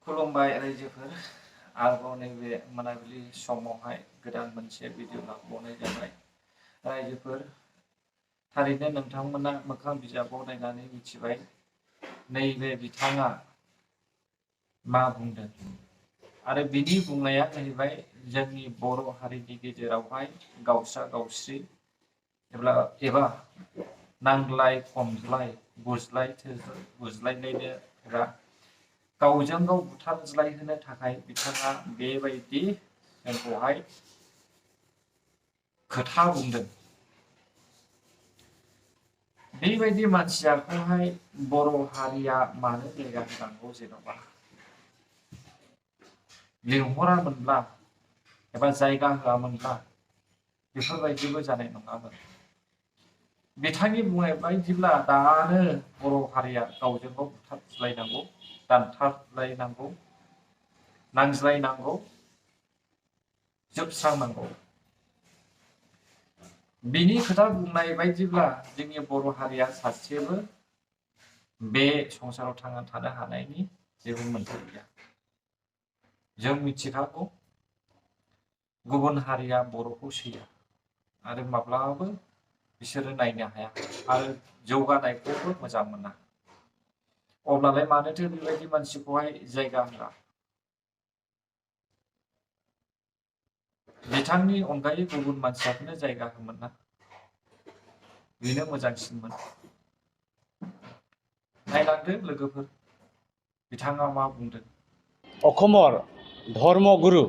खुलुमबाय रायजोफोर आरोबाव नैबे मोनाबिलि समावहाय गोदान मोनसे भिडिअ लाबोनाय जाबाय रायजोफोर थारैनो नोंथांमोना मोखां बिजाबाव नायनानै मिथिबाय नैबे बिथाङा मा बुंदों आरो बिनि बुंनाया जाहैबाय जोंनि बर' हारिनि गेजेरावहाय गावसा गावस्रि एबा नांज्लाय खमज्लाय बुज्लायलायनो एबा गावजों गाव बुथारज्लायहोनो थाखाय बिथाङा बेबायदि जोंखौहाय खोथा बुंदों। बेबायदि मानसियाखौहाय बर' हारिया मानो जायगा होनांगौ जेन'बा लिंहरामोनब्ला एबा जायगा होआमोनब्ला बेफोरबायदिबो जानाय नङामोन। बिथांनि बुंनाय बायदिब्ला दानो बर' हारिया गावजों गाव बुथारज्लायनांगौ दानथारलायनांगौ नांज्लायनांगौ जोबस्रांनांगौ। बिनि खोथा बुंनाय बायदिब्ला जोंनि बर' हारिया सासेबो बे संसाराव थांना थानो हानायनि जेबो मोन्थाय गैया। जों मिथिखागौ गुबुन हारिया बर'खौ सैया आरो माब्लाबाबो बिसोरो नायनो हाया आरो जौगानायखौबो मोजां मोना। अब्लालाय मानोथो बेबायदि मानसिखौहाय जायगा होआ? बिथांनि अनगायै गुबुन मानसियानो जायगा होमोन ना बेनो मोजांसिनमोन। नायलांदो लोगोफोर बिथाङा मा बुंदों। অসমৰ ধৰ্মগুৰু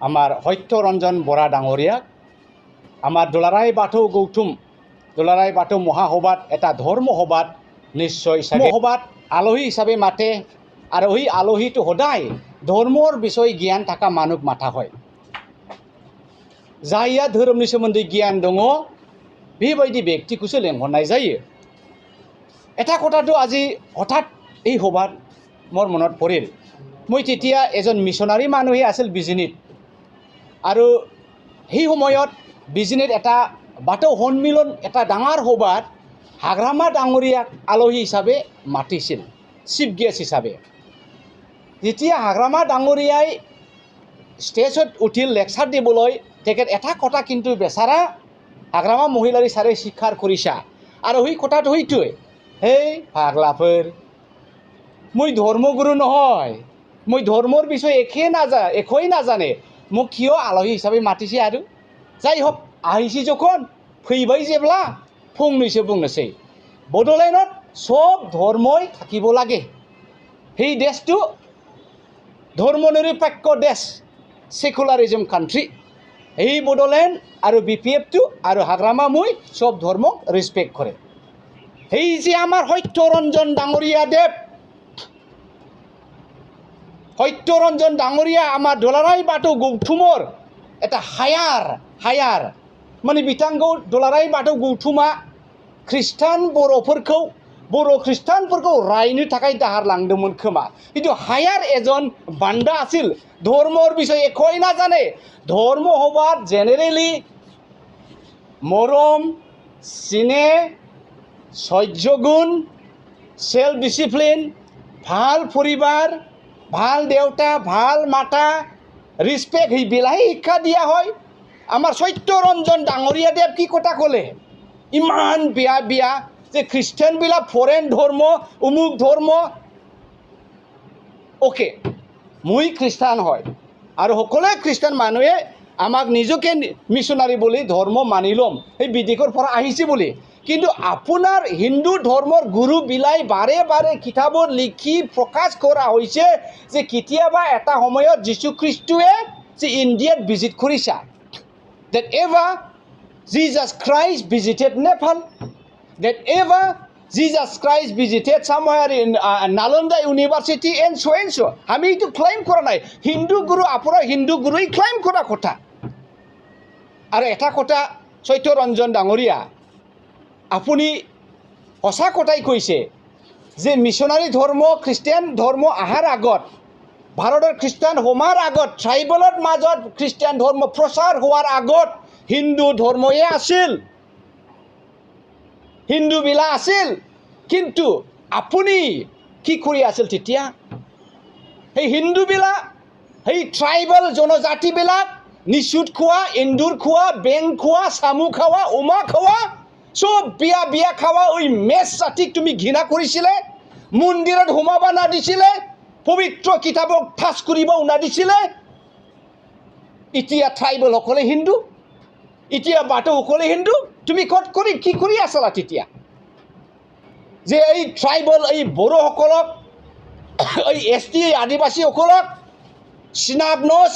আমাৰ সত্যৰঞ্জন বৰা ডাঙৰীয়াক আমাৰ দুলাৰাই বাথৌ গৌতম দুলাৰাই বাথৌ মহাসভাত এটা ধৰ্ম সভাত নিশ্চয় সভাত আলহী হিচাপে মাতে আৰু সেই আলহীটো সদায় ধৰ্মৰ বিষয় জ্ঞান থকা মানুহ মাতা হয়। जायहा धोरोमनि सोमोन्दै गियान दङ बेबायदि व्यक्तिखौसो लेंहरनाय जायो। এটা কথাটো আজি হঠাৎ এই সভাত মোৰ মনত পৰিল। মই তেতিয়া এজন মিছনাৰী মানুহে আছিল বিজিনিত আৰু সেই সময়ত বিজিনিত এটা বাথৌ সন্মিলন এটা ডাঙৰ সভাত হাগ্ৰামা ডাঙৰীয়াক আলহী হিচাপে মাতিছিল চিফ গেষ্ট হিচাপে। যেতিয়া হাগ্ৰামা ডাঙৰীয়াই ষ্টেজত উঠিল লেকচাৰ দিবলৈ তেখেত এটা কথা কিন্তু বেচাৰা হাগ্ৰামা মহিলাৰী ছাৰে স্বীকাৰ কৰিছা আৰু সেই কথাটো সেইটোৱে হেই পাগলাফোৰ মই ধৰ্মগুৰু নহয় মই ধৰ্মৰ বিষয়ে একোৱেই নাজানে মোক কিয় আলহী হিচাপে মাতিছে আৰু যাই হোক আহিছে যখন फैबाय जेब्ला फंनैसो बुंनोसै बड'लेण्डत सब धर्मই থাকিব লাগে। সেই দেশটো ধৰ্মনিৰপেক্ষ দেশ সেকুলাৰিজম কান্ট্ৰি। এই বড'লেণ্ড আৰু BPF আৰু হাগ্ৰামা মই সব ধৰ্মক ৰেসপেক্ট কৰে। এই যে আমাৰ সত্যৰঞ্জন ডাঙৰীয়া দেৱ সত্যৰঞ্জন ডাঙৰীয়া আমাৰ দুলাৰাই বাথৌ গৌতমৰ এটা হায়াৰ माने बिथांखौ दुलाराय बाथौ गौतुमा ख्रिस्टान बर' ख्रिस्टानफोरखौ रायनो थाखाय दाहार लांदोंमोन खोमा किन्तु हायार एजन बान्दा आसिल धर्मर बिषय एखोई नाजाने धर्म सभात जेनेरेलि मरम सिने सह्यगुण सेल्फ डिसिप्लिन ভাল परिबार ভাল देवता ভাল माता रिसपेक्ट ही बिलाही शिक्षा दिया হয়। আমাৰ সত্যৰঞ্জন ডাঙৰীয়া দেৱ কি কথা ক'লে ইমান বিয়া যে খ্ৰীষ্টানবিলাক ফৰেন ধৰ্ম অমুক ধৰ্ম ওকে মই খ্ৰীষ্টান হয় আৰু সকলোৱে খ্ৰীষ্টান মানুহে আমাক নিজকে মিছনাৰী বুলি ধৰ্ম মানি ল'ম সেই বিদেশৰ পৰা আহিছে বুলি কিন্তু আপোনাৰ হিন্দু ধৰ্মৰ গুৰু বিলাই বাৰে বাৰে কিতাপত লিখি প্ৰকাশ কৰা হৈছে যে কেতিয়াবা এটা সময়ত যীশুখ্ৰীষ্টুৱে যে ইণ্ডিয়াত ভিজিট কৰিছা that ever Jesus Christ visited Nepal, that ever Jesus Christ visited somewhere in Nalanda University and so. আমি এইটো ক্লেইম কৰা নাই হিন্দু গুৰু আপোনাৰ হিন্দু গুৰুই ক্লেইম কৰা কথা। আৰু এটা কথা সত্যৰঞ্জন ডাঙৰীয়া আপুনি সঁচা কথাই কৈছে যে মিছনাৰী ধৰ্ম খ্ৰীষ্টান ধৰ্ম অহাৰ আগত ভাৰতৰ খ্ৰীষ্টান হোৱাৰ আগত ট্ৰাইবেলৰ মাজত খ্ৰীষ্টান ধৰ্ম প্ৰচাৰ হোৱাৰ আগত হিন্দু ধৰ্মই আছিল হিন্দু বিলা আছিল কিন্তু আপুনি কি কৰি আছিল তেতিয়া সেই হিন্দুবিলাক, সেই ট্ৰাইবেল জনজাতিবিলাক নিচুত খোৱা, এন্দুৰ খোৱা, বেং খোৱা, চামু খাৱা, উমা খাৱা, চব বিয়া খাৱা ওই মেচ জাতিক তুমি ঘৃণা কৰিছিলে, মন্দিৰত সোমাব নাদিছিলে, পবিত্ৰ কিতাপক ঠাচ কৰিব নাদিছিলে। এতিয়া ট্ৰাইবেলসকলে হিন্দু, এতিয়া বাথৌসকলে হিন্দু। তুমি ক'ত কি কৰি আছিলা তেতিয়া? যে এই ট্ৰাইবেল, এই বড়োসকলক, এই ST আদিবাসীসকলক সিনাব নচ,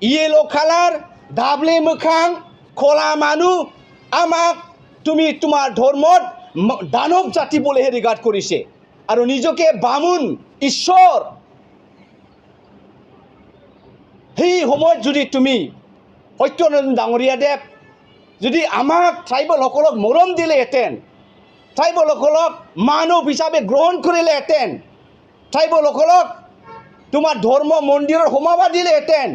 ইয়েলো কালাৰ, ডাবলে মোখাং, কলা মানুহ, আমাক তুমি তোমাৰ ধৰ্মত দানৱ জাতি বুলিহে ৰিগাৰ্ড কৰিছে আৰু নিজকে বামুণ ঈশ্বৰ। সেই সময়ত যদি তুমি সত্যনাৰায়ণ ডাঙৰীয়াদেৱ যদি আমাক ট্ৰাইবেলসকলক মৰম দিলেহেঁতেন, ট্ৰাইবেলসকলক মানৱ হিচাপে গ্ৰহণ কৰিলেহেঁতেন, ট্ৰাইবেলসকলক তোমাৰ ধৰ্ম মন্দিৰত সোমাব দিলেহেঁতেন,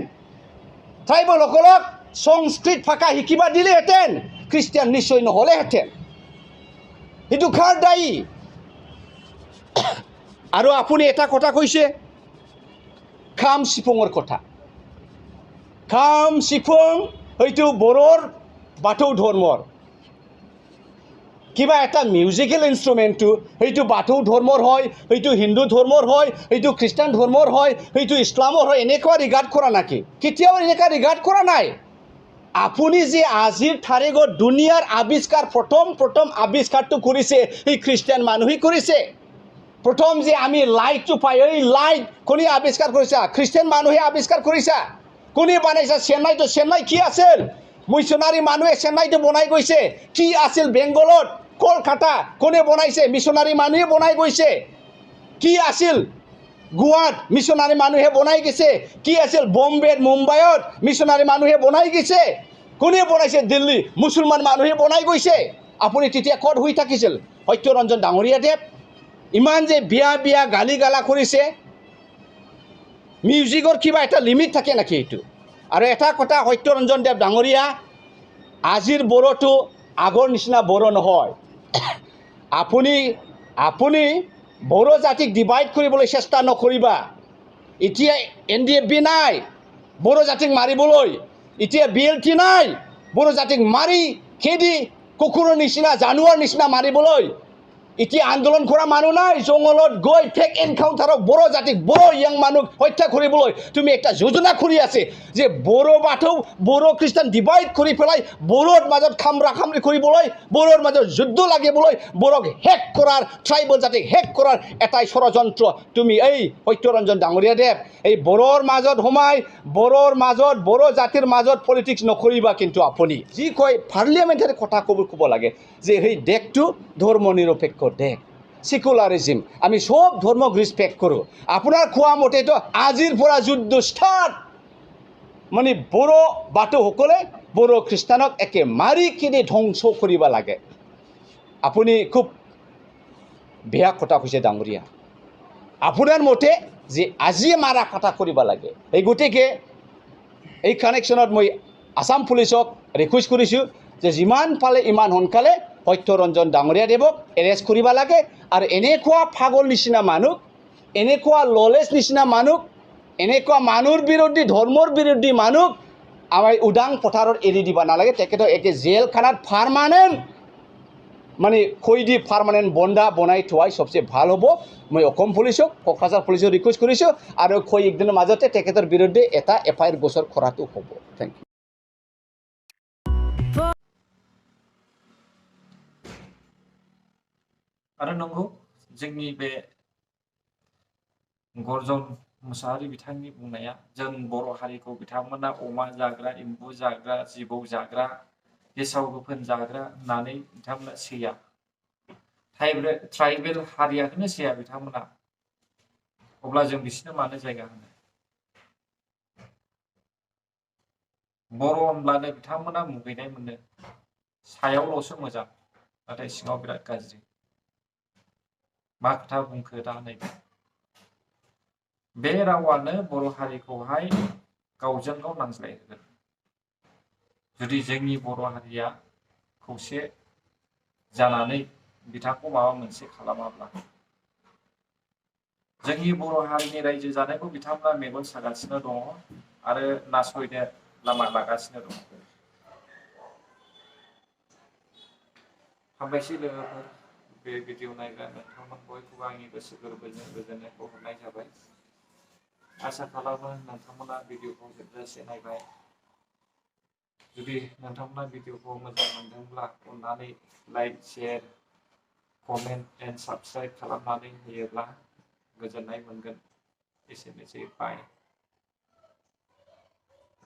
ট্ৰাইবেলসকলক সংস্কৃত ভাষা শিকিব দিলেহেঁতেন, খ্ৰীষ্টিয়ান নিশ্চয় নহ'লেহেঁতেন। সেইটো কাৰ দায়ী? আৰু আপুনি এটা কথা কৈছে, খাম চিফুঙৰ কথা। খাম চিফুং হয়তো বড়োৰ বাথৌ ধৰ্মৰ, কিবা এটা মিউজিকেল ইনষ্ট্ৰুমেণ্টটো সেইটো বাথৌ ধৰ্মৰ হয়, সেইটো হিন্দু ধৰ্মৰ হয়, সেইটো খ্ৰীষ্টান ধৰ্মৰ হয়, সেইটো ইছলামৰ হয়, এনেকুৱা ৰিগাৰ্ড কৰা নাকি? কেতিয়াও এনেকুৱা ৰিগাৰ্ড কৰা নাই। আপুনি যে আজিৰ তাৰিখত দুনিয়াৰ আৱিষ্কাৰ, প্ৰথম আৱিষ্কাৰটো কৰিছে সেই খ্ৰীষ্টিয়ান মানুহেই কৰিছে। প্ৰথম যে আমি লাইটটো পাই, এই লাইট কোনে আৱিষ্কাৰ কৰিছা? খ্ৰীষ্টিয়ান মানুহে আৱিষ্কাৰ কৰিছা। কোনে বনাইছা? চেন্নাই কি আছিল? মিছনাৰী মানুহে চেন্নাইটো বনাই গৈছে। কি আছিল বেংগলত, কলকাতা কোনে বনাইছে? মিছনাৰী মানুহে বনাই গৈছে। কি আছিল গোৱাত? মিছনাৰী মানুহে বনাই গৈছে। কি আছিল বম্বেত, মুম্বাইত? মিছনাৰী মানুহে বনাই গৈছে। কোনে বনাইছে? দিল্লী মুছলমান মানুহে বনাই গৈছে। আপুনি তেতিয়া ক'ত হৈ থাকিছিল? সত্যৰঞ্জন ডাঙৰীয়াদেৱ ইমান যে বিয়া গালি গালা কৰিছে, মিউজিকৰ কিবা এটা লিমিট থাকে নাকি এইটো? আৰু এটা কথা, সত্যৰঞ্জন দেৱ ডাঙৰীয়া, আজিৰ বড়োটো আগৰ নিচিনা বড়ো নহয়। আপুনি বড়ো জাতিক ডিভাইড কৰিবলৈ চেষ্টা নকৰিবা। এতিয়া NDFB নাই বড়ো জাতিক মাৰিবলৈ, এতিয়া BLT নাই বড়ো জাতিক মাৰি খেদি কুকুৰৰ নিচিনা, জানুৱাৰ নিচিনা মাৰিবলৈ। এতিয়া আন্দোলন কৰা মানুহ নাই, জংঘলত গৈ ফেক এনকাউণ্টাৰক বড়ো জাতিক, বড়ো ইয়াং মানুহ হত্যা কৰিবলৈ তুমি একটা যোজনা কৰি আছে যে বড়ো বাথৌ, বড়ো খ্ৰীষ্টান ডিভাইড কৰি পেলাই বড়োৰ মাজত খামৰা খামৰি কৰিবলৈ, বড়োৰ মাজত যুদ্ধ লাগিবলৈ, বড়োক শেষ কৰাৰ, ট্ৰাইবেল জাতিক শেষ কৰাৰ এটাই ষড়যন্ত্ৰ। তুমি এই সত্যৰঞ্জন ডাঙৰীয়াদেৱ এই বড়োৰ মাজত সোমাই, বড়ো জাতিৰ মাজত পলিটিক্স নকৰিবা। কিন্তু আপুনি যি কয় পাৰ্লিয়ামেণ্টাৰী কথা ক'ব লাগে যে সেই দেশটো ধৰ্ম নিৰপেক্ষ দেশ, সেকুলাৰিজিম, আমি সব ধৰ্মক ৰেসপেক্ট কৰোঁ। আপোনাৰ কোৱা মতেতো আজিৰ পৰা যুদ্ধ ষ্টাৰ্ট, মানে বড়ো বাথৌসকলে বড়ো খ্ৰীষ্টানক একে মাৰি কিনে ধ্বংস কৰিব লাগে। আপুনি খুব বেয়া কথা কৈছে ডাঙৰীয়া। আপোনাৰ মতে যে আজি মাৰা কথা কৰিব লাগে। এই গতিকে এই কানেকশ্যনত মই আসাম পুলিচক ৰিকুৱেষ্ট কৰিছোঁ যে যিমান পালে ইমান সোনকালে সত্যৰঞ্জন ডাঙৰীয়াদেৱক এৰেষ্ট কৰিব লাগে। আৰু এনেকুৱা পাগল নিচিনা মানুহ, এনেকুৱা ললেছ নিচিনা মানুহ, এনেকুৱা মানুহৰ বিৰোধী, ধৰ্মৰ বিৰোধী মানুহ আমাৰ উদাং পথাৰত এৰি দিব নালাগে। তেখেতক একে জেলখানাত পাৰ্মানেণ্ট, মানে কৈদি পাৰ্মানেণ্ট বন্দা বনাই থোৱাই চবচে ভাল হ'ব। মই অসম পুলিচক, কোকৰাঝাৰ পুলিচক ৰিকুৱেষ্ট কৰিছোঁ আৰু কৈ একদিনৰ মাজতে তেখেতৰ বিৰুদ্ধে এটা FIR গোচৰ কৰাটো হ'ব। Thank you. आरो नंगौ, जोंनि बे गर्जन मुसाहारि बिथांनि बुंनाया, जों बर' हारिखौ बिथांमोना अमा जाग्रा, एम्बु जाग्रा, जिबौ जाग्रा, गेसाव गोफोन जाग्रा होननानै बिथांमोना सैया। ट्राइबेल हारियाखौनो सैया बिथांमोना। अब्ला जों बिसोरनो मानो जायगा होनो? बर' होनब्लानो बिथांमोना मुगैनाय मोनो। सायावल'सो मोजां, नाथाय सिङाव बिराद गाज्रि। मा खोथा बुंखो दा नैबे बे रावानो बर' हारिखौहाय गावजों गाव नांज्लायहोगोन। जुदि जोंनि बर' हारिया खौसे जानानै बिथांखौ माबा मोनसे खालामाब्ला। जोंनि बर' हारिनि रायजो जानायखौ बिथांमोना मेगन सागासिनो दङ आरो नासयनो लामा लागासिनो दङ। हामबायसै लोगोफोर, बे भिडिअ नायग्रा नोंथांमोन बयखौबो आंनि गोसो गोरबोजों गोजोननायखौ हरनाय जाबाय। आसा खालामो नोंथांमोना भिडिअखौ जोबजासे नायबाय। जुदि नोंथांमोना भिडिअखौ मोजां मोनदोंब्ला अननानै like, share, comment end subscribe खालामनानै होयोब्ला गोजोननाय मोनगोन। एसेनोसै, बाय।